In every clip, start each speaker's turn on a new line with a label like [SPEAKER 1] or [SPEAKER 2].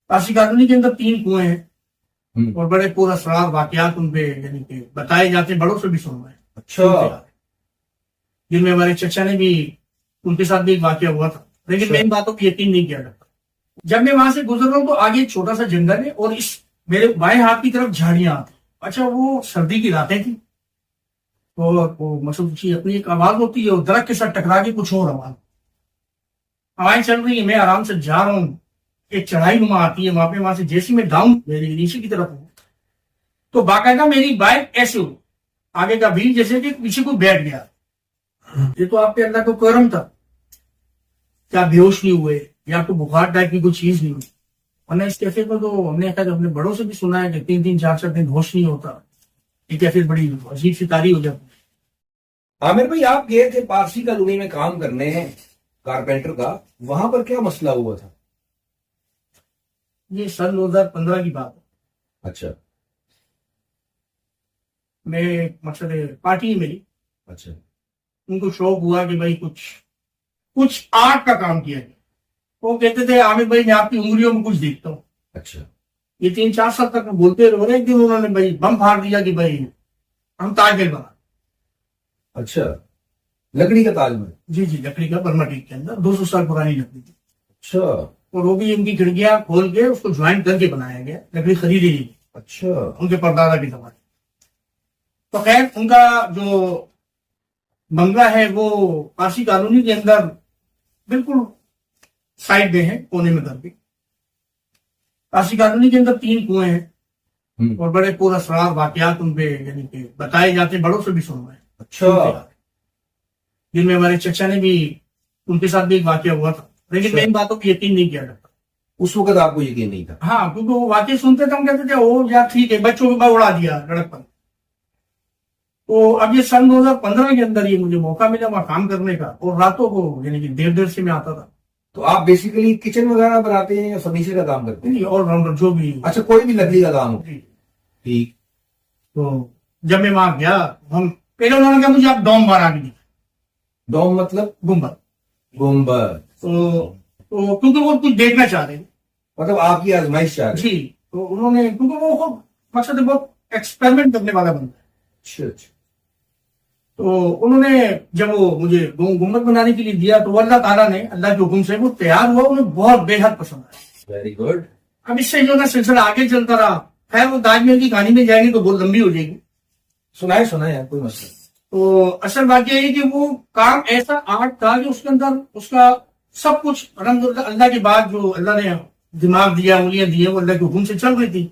[SPEAKER 1] Kashi colony के अंदर 3 कुएं हैं
[SPEAKER 2] हम्म।
[SPEAKER 1] और बड़े पुरअसरार वाकयात उनपे यानी कि बताए जाते हैं, बड़ों से भी सुन रहे हैं।
[SPEAKER 2] अच्छा।
[SPEAKER 1] जिनमें हमारे चचा ने भी, उनके साथ भी एक वाकया हुआ था, लेकिन मैं इन बातों पर यकीन नहीं किया करता। जब मैं वहां से गुजर रहा हूँ तो आगे एक छोटा सा जंगल है और इस मेरे बाएं हाथ की तरफ झाड़ियां आती। अच्छा, वो सर्दी की रातें थी और वो मसूद की अपनी एक आवाज होती है और दरख्त के साथ टकरा के कुछ और आवाज, हवाएं चल रही है, मैं आराम से जा रहा हूँ, एक चढ़ाई नुमा आती है वहां पे, वहां से जैसे मैं डाउन मेरी नीचे की तरफ हूँ तो बाकायदा मेरी बाइक ऐसे हो आगे का व्हील जैसे कि पीछे को बैठ गया। ये तो आपके अल्लाह को करम था, क्या बेहोश नहीं हुए या आपको बुखार टाइप की कोई चीज नहीं हुई, वरना इस कैफे को तो हमने कहा अपने बड़ों से भी सुना है कि 3-3 4-4 दिन होश नहीं होता। ये कैफे बड़ी अजीब सी तारी हो जाती है।
[SPEAKER 2] आमिर भाई, आप गए थे पारसी कॉलोनी में काम करने, कारपेंटर का, वहां पर क्या मसला हुआ था?
[SPEAKER 1] ये सन 2015 की बात है।
[SPEAKER 2] अच्छा।
[SPEAKER 1] मैं मतलब पार्टी है मेरी,
[SPEAKER 2] अच्छा।
[SPEAKER 1] उनको शौक हुआ कि भाई कुछ कुछ आर्ट का काम किया जाए। वो कहते थे आमिर भाई मैं आपकी उंगलियों में कुछ देखता हूँ।
[SPEAKER 2] अच्छा।
[SPEAKER 1] ये 3-4 साल तक बोलते रहे। एक दिन उन्होंने भाई बम फाड़ दिया कि भाई हम ताजमहल बना।
[SPEAKER 2] अच्छा, लकड़ी का ताजमहल?
[SPEAKER 1] जी जी, लकड़ी का, बर्मा टीक के अंदर 200 साल पुरानी लकड़ी थी।
[SPEAKER 2] अच्छा।
[SPEAKER 1] और वो भी इनकी खिड़कियां खोल के उसको ज्वाइन करके बनाया गया, लकड़ी खरीदी नहीं।
[SPEAKER 2] अच्छा।
[SPEAKER 1] उनके परदादा की जमाने। तो खैर उनका जो बंगला है वो पारसी कॉलोनी के अंदर बिल्कुल साइड में है, कोने में घर के। पारसी कॉलोनी के अंदर 3 कुएं हैं और बड़े पुरअसरार वाकयात उनपे यानी कि बताए जाते हैं, बड़ों से भी सुन रहे हैं।
[SPEAKER 2] अच्छा।
[SPEAKER 1] जिनमें हमारे चचा ने भी, उनके साथ भी एक वाकया हुआ था, लेकिन मैं इन बातों पर यकीन नहीं किया करता।
[SPEAKER 2] उस वक्त आपको यकीन नहीं था?
[SPEAKER 1] हाँ, क्योंकि वो वाकई सुनते थे, हम कहते थे ओ यार ठीक है, बच्चों के बाद उड़ा दिया लड़कपन। तो अब ये सन 2015 के अंदर ये मुझे मौका मिला वहां काम करने का, और रातों को यानी कि देर देर से मैं आता था।
[SPEAKER 2] तो आप बेसिकली किचन वगैरह बनाते हैं या फर्नीचर का काम करते हैं?
[SPEAKER 1] नहीं, ऑलराउंडर जो भी।
[SPEAKER 2] अच्छा, कोई भी लकड़ी का काम हो?
[SPEAKER 1] जी।
[SPEAKER 2] ठीक।
[SPEAKER 1] तो जब मैं वहां गया, हम पहले उन्होंने कहा मुझे आप डोम बना के दी।
[SPEAKER 2] डोम मतलब?
[SPEAKER 1] गुम्बद।
[SPEAKER 2] गुम्बद।
[SPEAKER 1] तो क्योंकि वो कुछ देखना चाह रहे थे।
[SPEAKER 2] मतलब आपकी आजमाइश चाह रहे?
[SPEAKER 1] जी। तो उन्होंने, क्योंकि वो मकसद बहुत एक्सपेरिमेंट करने वाला बंदा है।
[SPEAKER 2] अच्छा अच्छा।
[SPEAKER 1] तो उन्होंने जब वो मुझे गुम्बद बनाने के लिए दिया तो अल्लाह ताला ने, अल्लाह के हुक्म से वो तैयार हुआ, उन्हें बहुत बेहद पसंद आया।
[SPEAKER 2] Very good.
[SPEAKER 1] अब इससे जो ना सिलसिला आगे चलता रहा। खैर वो ताजमहल की कहानी में जाएंगे तो बहुत लंबी हो जाएगी।
[SPEAKER 2] सुनाए सुनाए यार, कोई मसला।
[SPEAKER 1] तो असल बात यह है कि वो काम ऐसा आर्ट था कि उसके अंदर उसका सब कुछ अल्हम्दुलिल्लाह, अल्लाह के बाद जो अल्लाह ने दिमाग दिया, उंगलियां दी, वो अल्लाह के हुक्म से चल रही थी।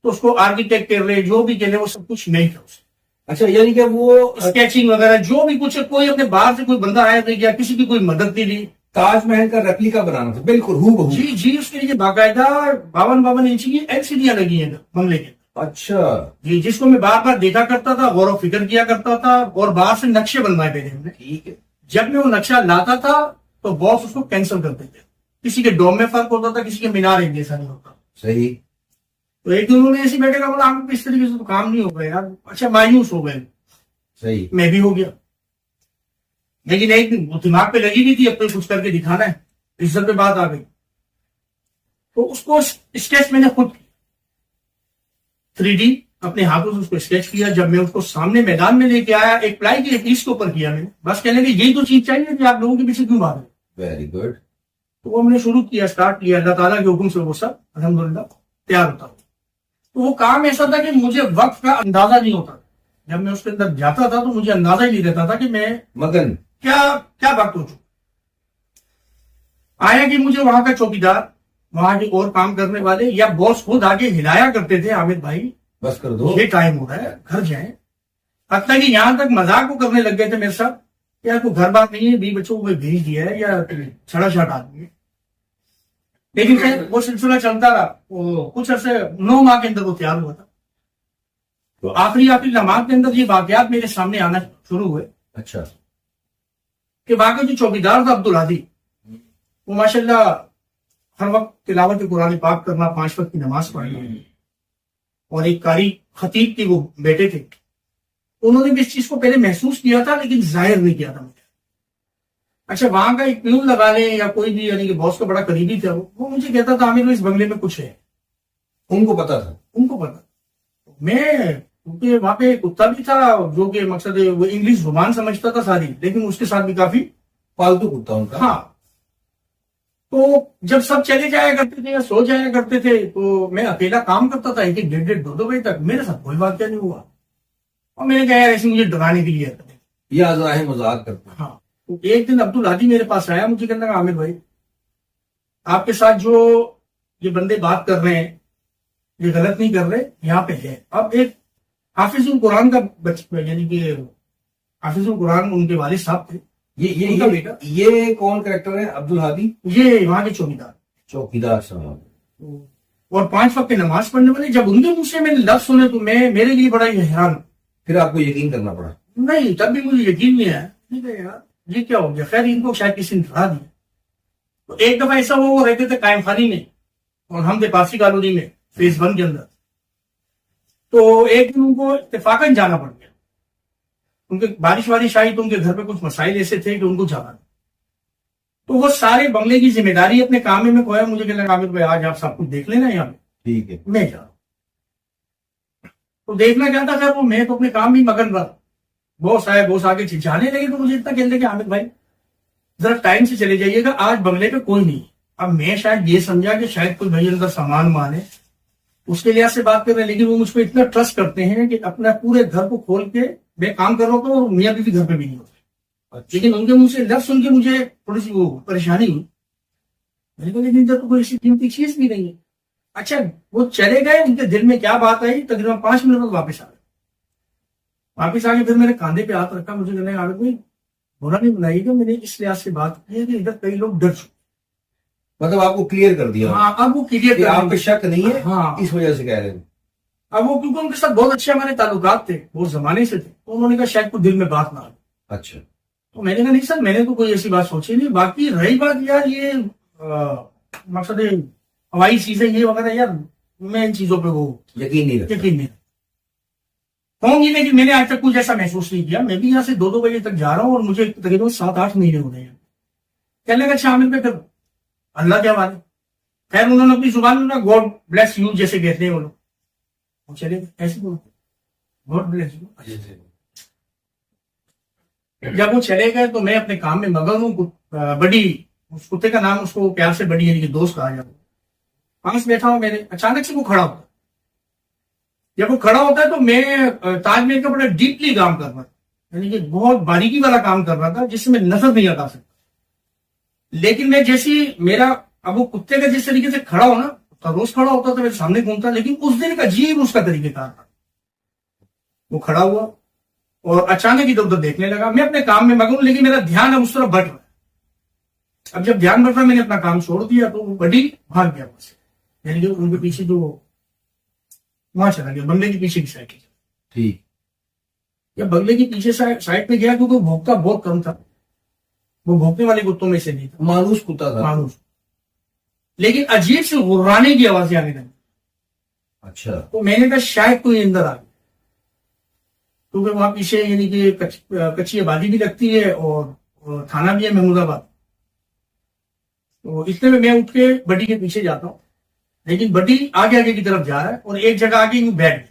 [SPEAKER 1] तो उसको आर्किटेक्ट कर रहे, जो भी कह रहे, वो सब कुछ नहीं था उससे।
[SPEAKER 2] अच्छा, यानी कि वो
[SPEAKER 1] स्केचिंग वगैरह जो भी कुछ, कोई अपने बाहर से कोई बंदा आया नहीं गया, किसी की कोई मदद नहीं ली।
[SPEAKER 2] ताजमहल का रेप्लिका बनाना था, बिल्कुल हूबहू।
[SPEAKER 1] जी जी, उसके लिए बाकायदा 52 इंच की एलसीडियां लगी हैं बंगले के।
[SPEAKER 2] अच्छा
[SPEAKER 1] जी, जिसको मैं बार बार देखा करता था, गौर फिक्र किया करता था, और बाहर से नक्शे बनवाए पहले हमने।
[SPEAKER 2] ठीक है।
[SPEAKER 1] जब मैं वो नक्शा लाता था तो बॉस उसको कैंसिल करते थे। किसी के डोम में फर्क होता था, किसी के मीनार एक जैसा नहीं होता।
[SPEAKER 2] सही।
[SPEAKER 1] तो एक दिन उन्होंने ऐसे बैठे का बोला आपको इस तरीके से तो काम नहीं होगा यार। अच्छा, मायूस हो गए।
[SPEAKER 2] सही।
[SPEAKER 1] मैं भी हो गया, लेकिन एक दिन वो दिमाग पे लगी भी थी, अब तो कुछ करके दिखाना है, इज्जत पे बात आ गई। तो उसको स्केच मैंने खुद 3D अपने हाथों से उसको स्केच किया। जब मैं उसको सामने मैदान में लेके आया, एक प्लाई की पीस के ऊपर किया मैंने, बस कहने की यही तो चीज चाहिए कि आप लोगों के पीछे क्यों भागे।
[SPEAKER 2] Very good.
[SPEAKER 1] तो वो हमने शुरू किया, स्टार्ट किया, अल्लाह ताला के हुक्म से वो सब अल्हम्दुलिल्लाह तैयार होता। तो वो काम ऐसा था कि मुझे वक्त का अंदाजा नहीं होता। जब मैं उसके अंदर जाता था तो मुझे अंदाजा ही नहीं रहता था कि मैं
[SPEAKER 2] मगन
[SPEAKER 1] क्या क्या वक्त हो चुका। आया कि मुझे वहां का चौकीदार, वहां के और काम करने वाले या बॉस खुद आगे हिलाया करते थे, आमिर भाई
[SPEAKER 2] बस कर दो,
[SPEAKER 1] ये टाइम हो रहा है, घर जाए। हत्या कि यहां तक मजाक को करने लग गए थे मेरे साथ, यार कोई घर बात नहीं है, 20 बच्चों को भेज दिया है या छड़ा छाट आदमी है। लेकिन फिर वो सिलसिला चलता रहा। वो कुछ अर्से 9 माह के अंदर वो तैयार हुआ था। तो आखिरी लम्हात के अंदर ये वाकयात मेरे सामने आना शुरू हुए।
[SPEAKER 2] अच्छा।
[SPEAKER 1] कि वाकई जो चौकीदार था अब्दुल हादी, वो माशाल्लाह हर वक्त तिलावत कुरान पाक करना, 5 वक्त की नमाज पढ़ना, और एक कारी खतीब की वो बेटे थे। उन्होंने भी इस चीज को पहले महसूस किया था लेकिन जाहिर नहीं किया था मुझे। अच्छा, वहां का एक प्यून लगा ले या कोई भी, यानी कि बॉस का बड़ा करीबी था, वो मुझे कहता था आमिर भाई इस बंगले में कुछ है।
[SPEAKER 2] उनको पता था?
[SPEAKER 1] उनको पता। मैं, क्योंकि वहां पे कुत्ता भी था जो कि मकसद है, वो इंग्लिश जुबान समझता था सारी, लेकिन उसके साथ भी काफी।
[SPEAKER 2] पालतू कुत्ता उनका?
[SPEAKER 1] हाँ। तो जब सब चले जाया करते थे या सो जाया करते थे तो मैं अकेला काम करता था, एक एक डेढ़ डेढ़ 2 2 बजे तक। मेरे साथ कोई वाक्य नहीं हुआ, और मैंने कहा यार ऐसे मुझे डराने के लिए आता है।
[SPEAKER 2] ये आजराहे मजाक करते हैं।
[SPEAKER 1] हाँ। तो एक दिन अब्दुल हादी मेरे पास आया, मुझे कहने लगा आमिर भाई आपके साथ जो ये बंदे बात कर रहे हैं ये गलत नहीं कर रहे, यहाँ पे है। अब एक हाफिजुल कुरान का यानी कि हाफिजुल कुरान उनके वालिद साहब थे,
[SPEAKER 2] ये
[SPEAKER 1] उनका बेटा।
[SPEAKER 2] ये कौन कैरेक्टर है अब्दुल हादी?
[SPEAKER 1] ये वहां के चौकीदार।
[SPEAKER 2] चौकीदार साहब।
[SPEAKER 1] और 5 वक्त की नमाज पढ़ने वाले। जब उनके मुंह से मैंने लफ्ज सुने तो मैं, मेरे लिए बड़ा ही हैरान।
[SPEAKER 2] फिर आपको यकीन करना पड़ा?
[SPEAKER 1] नहीं, तब भी मुझे यकीन नहीं आया। ठीक है यार, ये क्या हो गया। खैर इनको शायद किसी ने डरा दिया। तो एक दफा ऐसा हुआ, वो रहते थे कायम खानी में और हम थे पारसी कॉलोनी में फेज 1 के अंदर। तो एक दिन उनको इत्तेफाकन जाना पड़ गया, उनके बारिश वारिश आई तो उनके घर पे कुछ मसाइल ऐसे थे कि उनको जाना। तो वो सारे बंगले की जिम्मेदारी अपने काम में खोया। मुझे कहना आमिर भाई आज आप सब कुछ देख लेना यहाँ पे।
[SPEAKER 2] ठीक है।
[SPEAKER 1] मैं जा रहा हूं। तो देखना क्या था, खैर वो मैं तो अपने काम में मगन रहा। बॉस आए, बॉस आगे चिल्लाने लगे तो मुझे इतना कहने लगे आमिर भाई जरा टाइम से चले जाइएगा, आज बंगले पे कोई नहीं। अब मैं शायद ये समझा कि शायद कोई भाई अंदर सामान माने, उसके लिहाज से बात कर रहे हैं, लेकिन वो मुझ पर इतना ट्रस्ट करते हैं कि अपना पूरे घर को खोल के मैं काम कर रहा हूँ तो मियाँ बीवी घर पे भी नहीं होते। लेकिन उनके मुंह से लफ्ज सुन के मुझे थोड़ी सी वो परेशानी हुई। मैंने कहा लेकिन जब तो कोई ऐसी कीमती चीज भी नहीं है। अच्छा, वो चले गए, उनके दिल में क्या बात आई, तकरीबन 5 मिनट बाद वापस आ गए। वापस आके फिर मेरे कंधे पे हाथ रखा, मुझे कहने आगे कोई बुरा नहीं बनाइएगा, मैंने इस लिहाज से बात की है कि इधर कई लोग डर चुके।
[SPEAKER 2] मतलब आपको क्लियर कर दिया?
[SPEAKER 1] हाँ, अब वो क्लियर
[SPEAKER 2] कि आप पे शक नहीं है?
[SPEAKER 1] हाँ,
[SPEAKER 2] इस वजह से कह रहे हैं।
[SPEAKER 1] अब वो क्योंकि उनके साथ बहुत अच्छे हमारे ताल्लुकात थे, बहुत जमाने से थे, तो उन्होंने कहा शायद कोई दिल में बात ना आए।
[SPEAKER 2] अच्छा।
[SPEAKER 1] तो मैंने कहा नहीं सर, मैंने तो कोई ऐसी बात सोची नहीं। बाकी रही बात यार ये मकसद हवाई चीजें ये वगैरह, यार मैं इन चीजों पे वो
[SPEAKER 2] यकीन नहीं रखता।
[SPEAKER 1] यकीन नहीं होंगी, लेकिन मैंने आज तक कुछ ऐसा महसूस नहीं किया। मैं भी यहाँ से 2 2 बजे तक जा रहा हूँ और मुझे तकरीबन 7 8 महीने हो गए हैं। कहने लगा शामिल पे फिर अल्लाह क्या वाले। खैर उन्होंने अपनी जुबान में ना गॉड ब्लेस यू जैसे कहते हैं वो लोग, वो चले गए ऐसे बोलते गॉड ब्लेस यू। जब वो चले गए तो मैं अपने काम में मगन हूँ। बड़ी, उस कुत्ते का नाम उसको प्यार से बड़ी यानी कि दोस्त कहा जाता है, पास बैठा हूं मेरे, अचानक से वो खड़ा होता है। जब वो खड़ा होता है तो मैं ताजमहल का बड़ा डीपली काम कर रहा था, यानी कि बहुत बारीकी वाला काम कर रहा था जिसमें नजर नहीं हटा सकता। लेकिन मैं जैसी मेरा, अब वो कुत्ते का जिस तरीके से खड़ा हो ना, तो रोज खड़ा होता था मेरे सामने घूमता, लेकिन उस दिन का अजीब उसका तरीकेकार था। वो खड़ा हुआ और अचानक इधर उधर देखने लगा। मैं अपने काम में मगन, लेकिन मेरा ध्यान अब उस तरफ बढ़ रहा है। अब जब ध्यान बढ़ रहा, मैंने अपना काम छोड़ दिया तो वो बड़ी भाग गया वहां से, यानी कि उनके पीछे जो वहां चला गया, बंगले के पीछे की साइड।
[SPEAKER 2] ठीक।
[SPEAKER 1] जब बंगले के पीछे साइड पे गया क्योंकि भोंकता बहुत कम था, वो भोंकने वाले कुत्तों में से नहीं था,
[SPEAKER 2] मानूस कुत्ता था।
[SPEAKER 1] मानूस, लेकिन अजीब से गुर्राने की आवाजें आने लगी।
[SPEAKER 2] अच्छा।
[SPEAKER 1] तो मैंने कहा शायद कोई अंदर आ गया, क्योंकि वहां पीछे यानी कि कच्ची आबादी भी लगती है और थाना भी है महमूदाबाद। तो इतने में मैं उठ के बड्डी के पीछे जाता हूँ, लेकिन बड्डी आगे आगे की तरफ जा रहा है और एक जगह आगे यूं बैठ गया।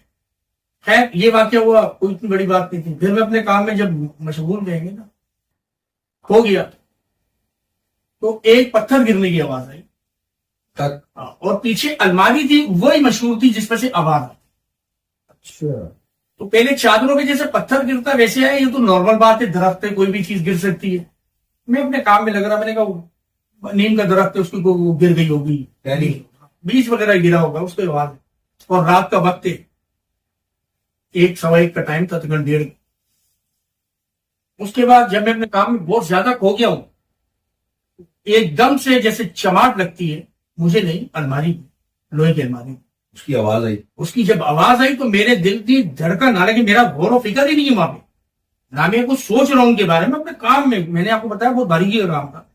[SPEAKER 1] खैर ये वाक्य हुआ, कोई इतनी बड़ी बात नहीं थी। फिर मैं अपने काम में जब मशगूल रहेंगे ना, हो गया तो एक पत्थर गिरने की आवाज आई
[SPEAKER 2] तक।
[SPEAKER 1] और पीछे अलमारी थी, वही मशहूर थी जिस पर से आवाज आई।
[SPEAKER 2] अच्छा।
[SPEAKER 1] तो पहले चादरों के जैसे पत्थर गिरता वैसे आया, ये तो नॉर्मल बात है, दरख्त पे कोई भी चीज गिर सकती है। मैं अपने काम में लग रहा, मैंने कहा नीम का दरख्त है उसकी को गिर गई होगी, बीज वगैरह गिरा होगा, उसकी आवाज। और रात का वक्त है, 1 सवा 1 का टाइम था, तकरीबन 1:30। उसके बाद जब मैं अपने काम में बहुत ज्यादा खो गया हूं, एकदम से जैसे चमाट लगती है, मुझे नहीं, अलमारी, लोहे की अलमारी,
[SPEAKER 2] उसकी आवाज आई।
[SPEAKER 1] उसकी जब आवाज आई तो मेरे दिल की धड़कन, हालांकि मेरा गौर फिक्र ही नहीं है वहां पे, ना मैं कुछ सोच रहा हूं उनके बारे में, अपने काम में, मैंने आपको बताया बहुत बारीकी का काम था,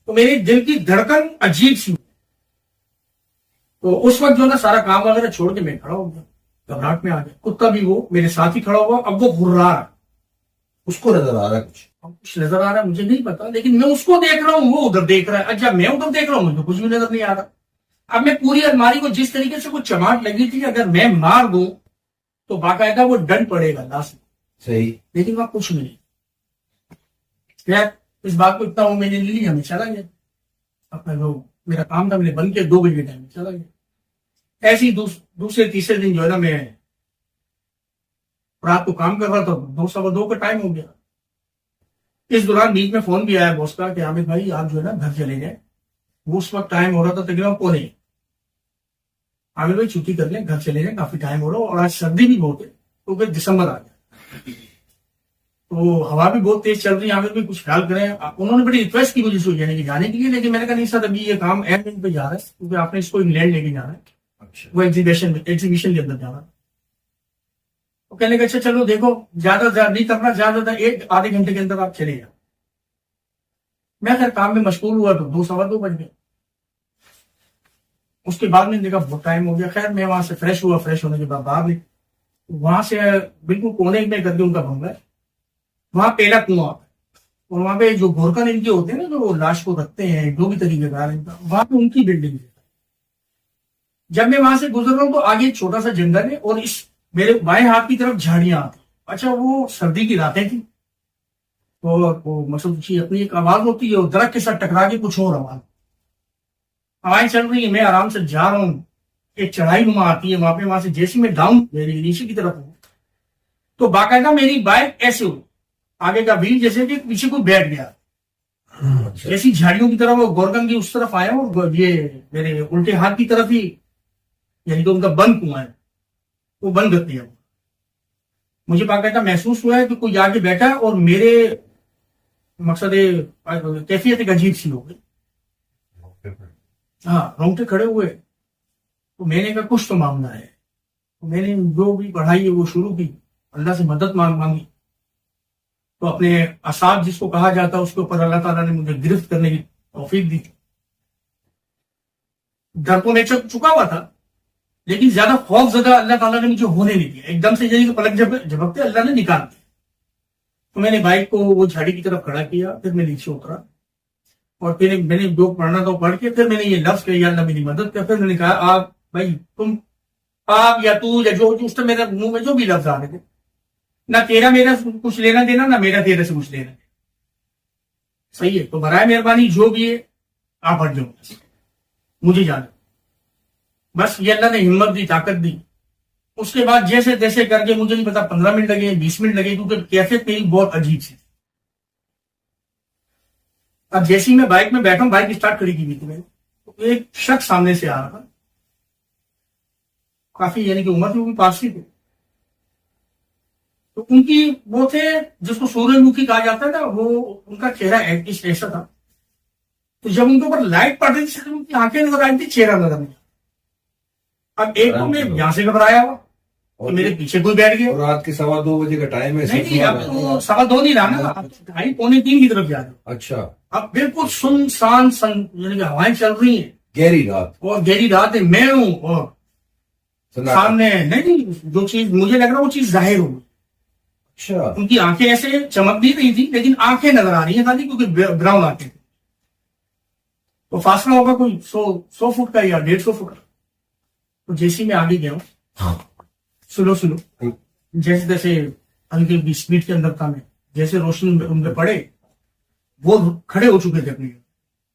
[SPEAKER 1] तो मेरे दिल की धड़कन अजीब सी। तो उस वक्त जो ना सारा काम वगैरह छोड़ के मैं खड़ा हो गया, घबराहट में आ गया। कुत्ता भी वो मेरे साथ ही खड़ा हुआ, अब वो घुर्रा रहा।
[SPEAKER 2] उसको नजर आ रहा है कुछ?
[SPEAKER 1] अब कुछ नजर आ रहा है मुझे नहीं पता, लेकिन मैं उसको देख रहा हूँ, वो उधर देख रहा है। अच्छा, मैं उधर देख रहा हूँ, मुझे कुछ भी नजर नहीं आ रहा। अब मैं पूरी अलमारी को जिस तरीके से कुछ चमाट लगी थी, अगर मैं मार दूं तो बाकायदा वो दंड पड़ेगा लास्ट में,
[SPEAKER 2] सही।
[SPEAKER 1] लेकिन वहां कुछ नहीं। खैर, इस बात को इतना वो मैंने ले लिया, मैं चला गया अपना जो मेरा काम था, मैंने बंद किया, 2 बजे के टाइम में चला गया। ऐसे ही दूसरे तीसरे दिन जो है ना, मैं रात को काम कर रहा था, 2 सवा 2 का टाइम हो गया। इस दौरान बीच में फोन भी आया बॉस का कि आमिर भाई आप जो है ना घर चले जाए। वो उस वक्त टाइम हो रहा था तकरीबन 4:45। आमिर भाई छुट्टी कर लें, घर चले जाए, काफी टाइम हो रहा हो, और आज सर्दी भी बहुत है, तो फिर दिसंबर आ गया, तो हवा भी बहुत तेज चल रही है। आमिर भाई कुछ ख्याल करें। उन्होंने बड़ी रिक्वेस्ट की मुझे यानी कि जाने के लिए, लेकिन मैंने कहा नहीं सर, अभी ये काम एयरलाइन पे जा रहा है, क्योंकि आपने इसको इंग्लैंड लेके जाना है,
[SPEAKER 2] अच्छा।
[SPEAKER 1] वो एग्जीबिशन के अंदर जाना है। तो कहने का अच्छा चलो देखो, ज्यादा नहीं करना, ज्यादा 1 आधे घंटे के अंदर आप चले जाओ। मैं खैर काम में मशगूल हुआ तो 2 सवा 2 बज गए। उसके बाद मैंने देखा बहुत टाइम हो गया। खैर मैं वहां से फ्रेश हुआ, फ्रेश होने के बाद बाहर निकला, वहां से बिल्कुल कोने में करके उनका बंगला है, वहां पहला कुआं है, और वहां पे जो गोरखन इनके होते हैं ना, जो लाश को रखते हैं, जो भी तरीके का इनका, वहां पे उनकी बिल्डिंग है। जब मैं वहां से गुजर रहा हूँ तो आगे एक छोटा सा जंगल है, और इस मेरे बाएं हाथ की तरफ झाड़ियां आती। अच्छा, वो सर्दी की रातें थी, तो वो मतलब की अपनी एक आवाज होती है, और दरख्त के साथ टकरा के कुछ और आवाज, हवाएं चल रही है, मैं आराम से जा रहा हूँ। एक चढ़ाई नुमा आती है वहां पे, वहां से जैसे मैं डाउन मेरी नीचे की तरफ हूँ, तो बाकायदा मेरी बाइक ऐसे हो, आगे का व्हील जैसे कि पीछे कोई बैठ गया।
[SPEAKER 2] अच्छा।
[SPEAKER 1] जैसी झाड़ियों की तरफ, वो गोरगन की उस तरफ आया, और ये मेरे उल्टे हाथ की तरफ ही, यानी कि उनका बंद कुआं है, वो बंद कर दिया। मुझे बाकायदा महसूस हुआ है कि कोई आगे बैठा है, और मेरे मकसद कैफियत एक अजीब सी हो गई। हाँ, रोंगटे खड़े हुए। तो मैंने कहा कुछ तो मांगना है, तो मैंने जो भी पढ़ाई है वो शुरू की, अल्लाह से मदद मांगी। तो अपने असाब जिसको कहा जाता है, उसके ऊपर अल्लाह ताला ने मुझे गिरफ्त करने की तौफीक दी। डर को मैं चुका हुआ था, लेकिन ज्यादा खौफ ज्यादा अल्लाह ताला ने मुझे होने नहीं दिया। एकदम से यही पलक झपकते अल्लाह ने निकाल दिया। तो मैंने बाइक को वो झाड़ी की तरफ खड़ा किया, फिर मैं नीचे उतरा, और फिर मैंने जो पढ़ना था पढ़ के, फिर मैंने ये लफ्ज कही, अल्लाह मेरी मदद कर। फिर मैंने कहा आप भाई, तुम आप या तू या जो उस टाइम मेरे मुंह में जो भी लफ्ज आ रहे थे, ना तेरा मेरा कुछ लेना देना, ना मेरा तेरे से कुछ लेना देना, सही है? तो बराए मेहरबानी जो भी है आप हट जाओ, मुझे जाना। बस ये अल्लाह ने हिम्मत दी, ताकत दी। उसके बाद जैसे तैसे करके, मुझे नहीं पता 15 मिनट लगे, 20 मिनट लगे, क्योंकि कैफियत मेरी बहुत अजीब सी। अब जैसे ही मैं बाइक में बैठा हूं, बाइक स्टार्ट करी की थी मैंने, तो एक शख्स सामने से आ रहा था, काफी यानी कि उम्र थी, वो भी पास ही थे। तो उनकी वो थे जिसको सूर्यमुखी कहा जाता है ना, वो उनका चेहरा ऐसा था। तो जब उनके ऊपर लाइट पड़ रही थी, उनकी आंखें नजर आई थी, चेहरा नजर नहीं। अब एक तो मैं यहां से घबराया हुआ, तो मेरे पीछे कोई बैठ गया।
[SPEAKER 2] और रात के 2:15 का टाइम है।
[SPEAKER 1] नहीं, अब तो 2:15 नहीं रहा ना, अब 2:30-3 की तरफ जा रहे हो।
[SPEAKER 2] अच्छा।
[SPEAKER 1] अब बिल्कुल सुनसान यानी कि हवाएं चल रही हैं,
[SPEAKER 2] गहरी रात,
[SPEAKER 1] और गहरी रात है, मैं हूं, और सामने नहीं, जो चीज मुझे लग रहा है वो चीज जाहिर हो।
[SPEAKER 2] अच्छा।
[SPEAKER 1] उनकी आंखें ऐसे चमक नहीं रही थी, लेकिन आंखें नजर आ रही हैं खाली, क्योंकि ब्राउन आंखें थी। तो फासला होगा कोई 100 फुट का या 150 फुट का। तो जैसे ही मैं आगे गया हूं, सुनो जैसे जैसे हल्की स्पीड के अंदर था मैं, जैसे रोशनी उनके पड़े, वो खड़े हो चुके थे अपने।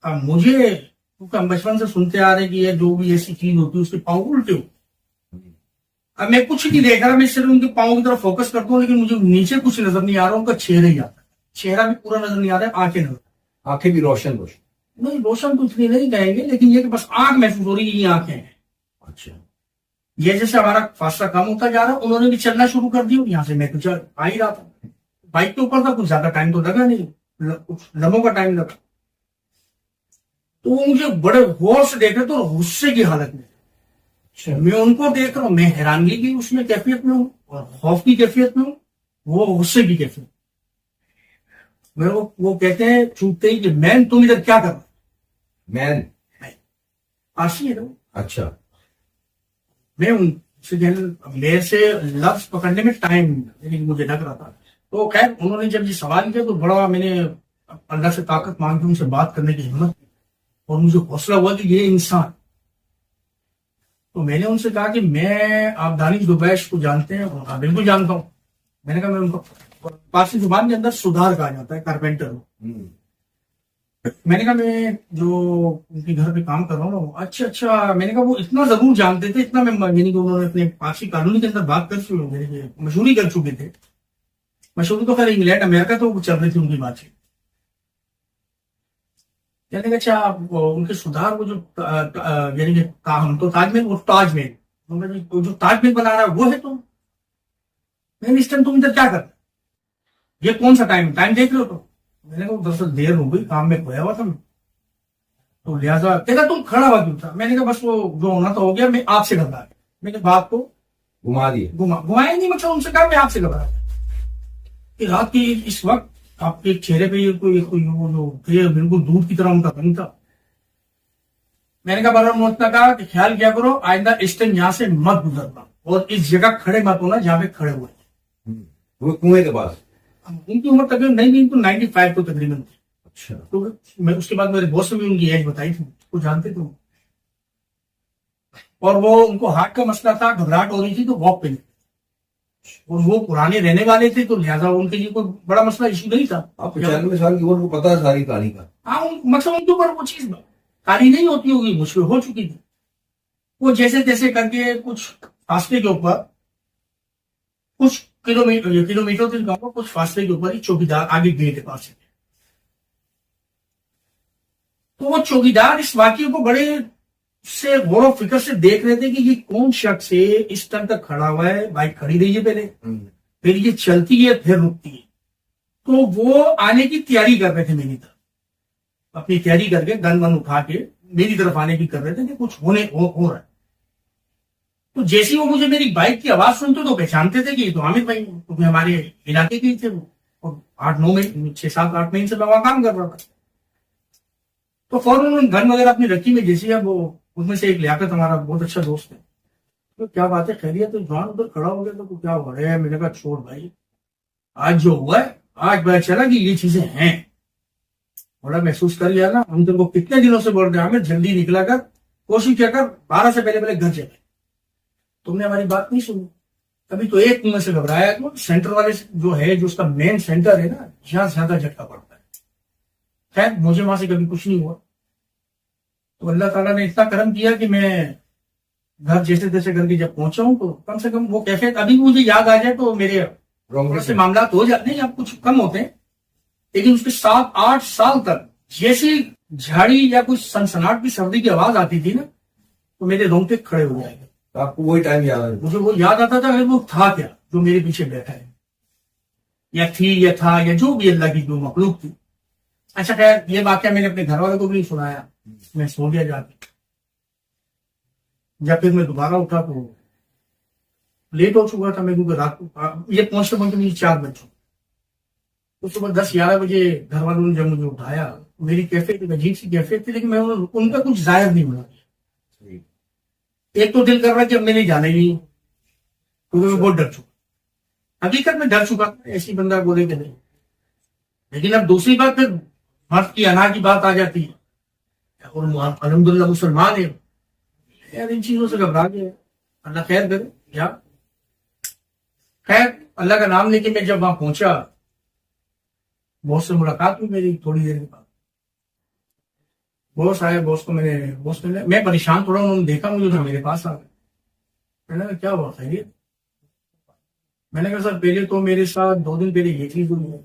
[SPEAKER 1] अब मुझे, क्योंकि हम बचपन से सुनते आ रहे कि ये जो भी ऐसी चीज होती है उसके पांव उल्टे हो। अब मैं कुछ नहीं देख रहा, मैं सिर्फ उनके पांव की तरफ फोकस करता हूँ, लेकिन मुझे नीचे कुछ नजर नहीं आ रहा, उनका चेहरा ही आता है। चेहरा भी पूरा नजर नहीं आ रहा है, आंखें नजर,
[SPEAKER 2] आंखें भी रोशन रोशन।
[SPEAKER 1] नहीं रोशन कुछ नहीं कहेंगे, लेकिन ये कि बस आंख महसूस हो रही है, ये आंखें हैं।
[SPEAKER 2] अच्छा।
[SPEAKER 1] ये जैसे हमारा फासला कम होता जा रहा, उन्होंने भी चलना शुरू कर दिया। यहाँ से मैं कुछ आ ही रहा था, बाइक के ऊपर था, कुछ ज्यादा टाइम तो लगा नहीं, कुछ लम्हों का टाइम लगा। तो वो मुझे बड़े गौर से देख रहे थे, और गुस्से की हालत में।
[SPEAKER 2] अच्छा।
[SPEAKER 1] मैं उनको देख रहा हूँ, मैं हैरानगी की उसमें कैफियत में हूँ, और खौफ की कैफियत में हूँ, वो गुस्से की कैफियत। मैं वो कहते हैं चूकते ही कि मैन तुम इधर क्या कर रहा?
[SPEAKER 2] मैन
[SPEAKER 1] फारसी है ना।
[SPEAKER 2] अच्छा।
[SPEAKER 1] मैं उनसे मेरे से लफ्ज पकड़ने में टाइम, लेकिन मुझे लग रहा था तो खैर उन्होंने जब ये सवाल किया तो बड़ा मैंने अल्लाह से ताकत मांगी, उनसे बात करने की हिम्मत की और मुझे हौसला हुआ कि ये इंसान। तो मैंने उनसे कहा कि मैं आप दानिश दुबैश को जानते हैं? हाँ बिल्कुल जानता हूँ। मैंने कहा मैं उनको, पारसी जुबान के अंदर सुधार कहा जाता है, कारपेंटर। मैंने कहा मैं जो उनके घर पे काम कर रहा हूँ। अच्छा अच्छा, मैंने कहा वो इतना जरूर जानते थे, इतना मैं, यानी कि उन्होंने अपने पारसी कानून के अंदर बात कर चुके, मशहूरी कर चुके थे। मशहूरी तो खैर इंग्लैंड अमेरिका तो चल रही थी उनकी बातचीत। यानी कि अच्छा उनके सुधार वो जो यानी कि हम तो ताजमहल, वो ताजमहल, वो जो ताजमहल बना रहा है वो है। तो मैंने इस टाइम तुम इधर क्या करते, ये कौन सा टाइम टाइम देख रहे हो? तो मैंने कहा दरअसल देर हो गई, काम में खोया हुआ था मैं, तो लिहाजा। कहता तुम खड़ा हुआ क्यों था? मैंने कहा बस वो जो होना तो हो गया, मैं आपसे घबरा गया। मैंने बात को
[SPEAKER 2] घुमा दिए,
[SPEAKER 1] घुमाया नहीं, मतलब उनसे कहा मैं आपसे घबरा गया कि रात की इस वक्त आपके चेहरे पे ये कोई वो जो ये बिल्कुल दूध की तरह उनका रंग था। मैंने कहा बराबर मोहतना कहा कि ख्याल किया करो आइंदा इस टाइम यहाँ से मत गुजरना और इस जगह खड़े मत होना जहां पे खड़े हुए।
[SPEAKER 2] वो कुएं के पास।
[SPEAKER 1] उनकी उम्र तकरीबन नहीं तो 95 तो तकरीबन थी।
[SPEAKER 2] अच्छा।
[SPEAKER 1] तो मैं उसके बाद मेरे बॉस ने भी उनकी एज बताई थी, वो जानते थे। और वो उनको हार्ट का मसला था, घबराहट हो रही थी तो वॉक पे नहीं, और वो पुराने रहने वाले थे तो लिहाजा उनके लिए कोई बड़ा मसला इशू नहीं था।
[SPEAKER 2] आप 95 साल की उम्र को पता है सारी कहानी का।
[SPEAKER 1] हाँ मतलब उनके ऊपर वो चीज कारी नहीं होती होगी, मुश्किल हो चुकी थी। वो जैसे तैसे करके कुछ फासले के ऊपर, कुछ किलोमीटर तो कहूंगा, कुछ फासले के ऊपर ही चौकीदार आगे गेट के पास। तो वो चौकीदार इस वाक्य को बड़े से गौर और फिक्र से देख रहे थे कि ये कौन शख्स है, इस टाइम तक खड़ा हुआ है, बाइक खड़ी रही है पहले, फिर ये चलती है, फिर रुकती है। तो वो आने की तैयारी कर रहे थे मेरी तरफ, अपनी तैयारी करके गन वन उठा के मेरी तरफ आने की कर रहे थे कि कुछ होने हो रहा है। तो जैसे ही वो मुझे मेरी बाइक की आवाज सुनते तो पहचानते थे कि ये तो हामिद भाई, क्योंकि हमारे इलाके के ही थे वो, और 8-9 महीने 6-7-8 महीने से मैं वहां काम कर रहा था। तो फौरन उन्होंने गन वगैरह अपनी रखी में, जैसे अब वो उसमें से एक लियाकत हमारा बहुत अच्छा दोस्त है, तो क्या बात है खैरियत? तो जवान उधर खड़ा हो गया तो क्या हो रहा है? मैंने कहा छोड़ भाई, आज जो हुआ है आज पता चला कि ये चीजें हैं, बड़ा महसूस कर लिया ना। हम तुमको कितने दिनों से बोल रहे हैं हमें जल्दी निकला कर, कोशिश क्या कर 12 से पहले घर चले, तुमने हमारी बात नहीं सुनी। अभी तो एक कुएं से घबराया तो सेंटर वाले जो है, जो उसका मेन सेंटर है ना, जहां ज्यादा झटका पड़ता है। खैर मुझे वहां से कभी कुछ नहीं हुआ। तो अल्लाह ताला ने इतना करम किया कि मैं घर जैसे तैसे करके जब पहुंचा हूं तो कम से कम वो कैफियत अभी भी मुझे याद आ जाए तो मेरे थोड़े से मामला हो जाते हैं, अब कुछ कम होते हैं, लेकिन उसके 7-8 साल तक जैसी झाड़ी या कुछ सनसनाट की सर्दी की आवाज आती थी ना, तो मेरे रोंगटे खड़े हो जाएंगे।
[SPEAKER 2] तो आपको वही टाइम याद है?
[SPEAKER 1] मुझे वो याद आता था, वो था क्या जो मेरे पीछे बैठा है, या थी या था या जो भी अल्लाह की जो मखलूक थी। अच्छा खैर ये वाक्य मैंने अपने घर वालों को भी नहीं सुनाया, मैं सो गया जाके। जब फिर मैं दोबारा उठा तो लेट हो चुका था मैं, क्योंकि रात को ये पहुंचते पहुंचते मुझे 4 बज चुके। तो सुबह 10-11 बजे घर वालों ने जब मुझे उठाया, मेरी कैफियत अजीब सी कैफियत थी, लेकिन मैं उनका कुछ जाहिर नहीं बना। एक तो दिल कर रहा कि अब मैं नहीं जाना ही नहीं, क्योंकि मैं बहुत डर चुका, हकीकत में डर चुका, ऐसी बंदा बोले कि नहीं। लेकिन अब दूसरी बात फिर मर्द की अना की बात आ जाती है, और अल्हम्दुलिल्लाह मुसलमान है यार, इन चीजों से घबरा गए। अल्लाह खैर करे यार। खैर अल्लाह का नाम लेके मैं जब वहां पहुंचा, बॉस से मुलाकात हुई मेरी थोड़ी देर के बाद। बॉस आया, बॉस ने मैं परेशान थोड़ा, उन्होंने देखा मुझे तो मेरे पास आ गए। मैंने कहा क्या हुआ खैरियत? मैंने कहा सर पहले तो मेरे साथ 2 दिन पहले ये चीज हुई है।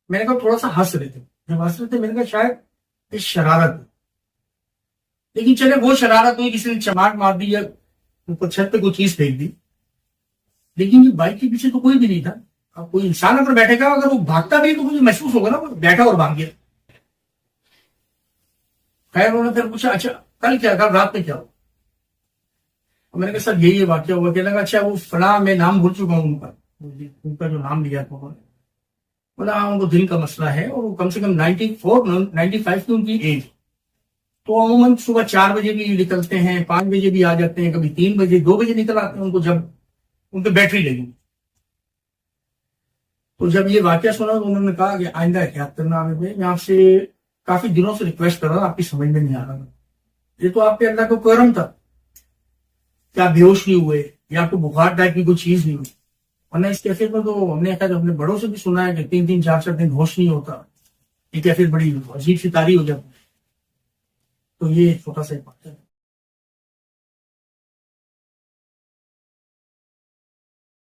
[SPEAKER 1] मैंने कहा थोड़ा सा हंस रहे थे, जब हंस रहे थे मैंने कहा शायद इस शरारत है, लेकिन चले वो शरारत हुई, किसी ने चमाट मार दी या ऊपर छत पे कोई चीज फेंक दी, लेकिन ये बाइक के पीछे तो कोई भी नहीं था। अब कोई इंसान अगर बैठेगा, अगर वो भागता भी तो मुझे महसूस होगा ना वो बैठा और भाग गया। खैर उन्होंने फिर पूछा अच्छा कल क्या, कल रात में क्या हुआ? मैंने कहा सर यही वाक्य हुआ। कहने लगा अच्छा वो फला, मैं नाम भूल चुका हूँ उनका जो नाम लिया था उन्होंने। बोला हाँ उनको दिल का मसला है, और वो कम से कम 94-95 की उनकी एज। तो अमूमन सुबह 4 बजे भी निकलते हैं, 5 बजे भी आ जाते हैं, कभी 3 बजे 2 बजे निकल आते हैं उनको, जब उनकी बैटरी लगी। तो जब ये वाक्य सुना तो उन्होंने कहा कि आइंदा एहतियात करना आमिर भाई, मैं आपसे काफी दिनों से रिक्वेस्ट कर रहा हूँ, आपकी समझ में नहीं आ रहा। ये तो आपके अल्लाह को करम था कि आप बेहोश नहीं हुए या आपको बुखार टाइप की कोई चीज नहीं हुई, वरना इस कैफियत में तो हमने खैर अपने बड़ों से भी सुना है कि 3-3 4-4 दिन होश नहीं होता। ये कैफियत बड़ी अजीब सी तारी हो जाती है। तो ये छोटा सा एक बात है।